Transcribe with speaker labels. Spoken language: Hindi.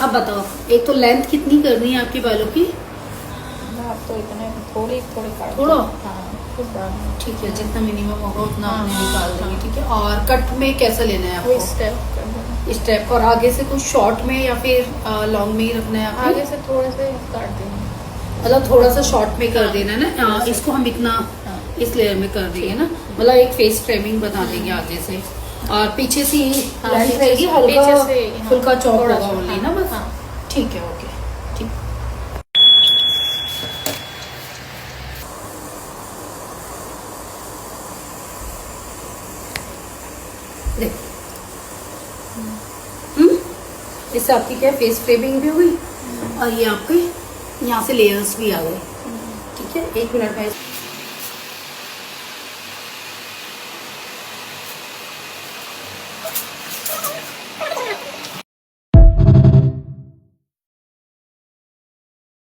Speaker 1: अब बताओ, एक तो लेंथ कितनी करनी है आपके बालों की?
Speaker 2: आप तो इतने थोड़ी काट
Speaker 1: थोड़ा?
Speaker 2: हाँ कुछ डालना।
Speaker 1: ठीक है, जितना मिनिमम होगा उतना आपने निकाल देंगे। ठीक है, और कट में कैसा लेना है
Speaker 2: वो
Speaker 1: आपको?
Speaker 2: Step
Speaker 1: step. और आगे से कुछ शॉर्ट में या फिर लॉन्ग में ही रखना है आपको?
Speaker 2: आगे से थोड़े से काट देंगे,
Speaker 1: मतलब थोड़ा सा शॉर्ट में कर
Speaker 2: हाँ,
Speaker 1: देना है ना।
Speaker 2: थोड़ा सा।
Speaker 1: इसको हम इतना
Speaker 2: हाँ।
Speaker 1: इस लेयर में कर देंगे ना, मतलब एक फेस फ्रेमिंग बना देंगे आगे से। और पीछे से ही
Speaker 2: हाँ,
Speaker 1: लेंथ
Speaker 2: पीछे
Speaker 1: रहेगी,
Speaker 2: से-
Speaker 1: हल्का
Speaker 2: पीछे से, हाँ,
Speaker 1: फुल्का चौक
Speaker 2: थोड़ा
Speaker 1: होगा
Speaker 2: सा,
Speaker 1: ओनली
Speaker 2: हाँ,
Speaker 1: ना बस।
Speaker 2: हाँ।
Speaker 1: ठीक है, ओके ठीक। देख, इससे आपकी क्या फेस फ्रेमिंग भी हुई और ये आपके यहाँ से लेयर्स भी आ गए। ठीक है, 1 मिनट में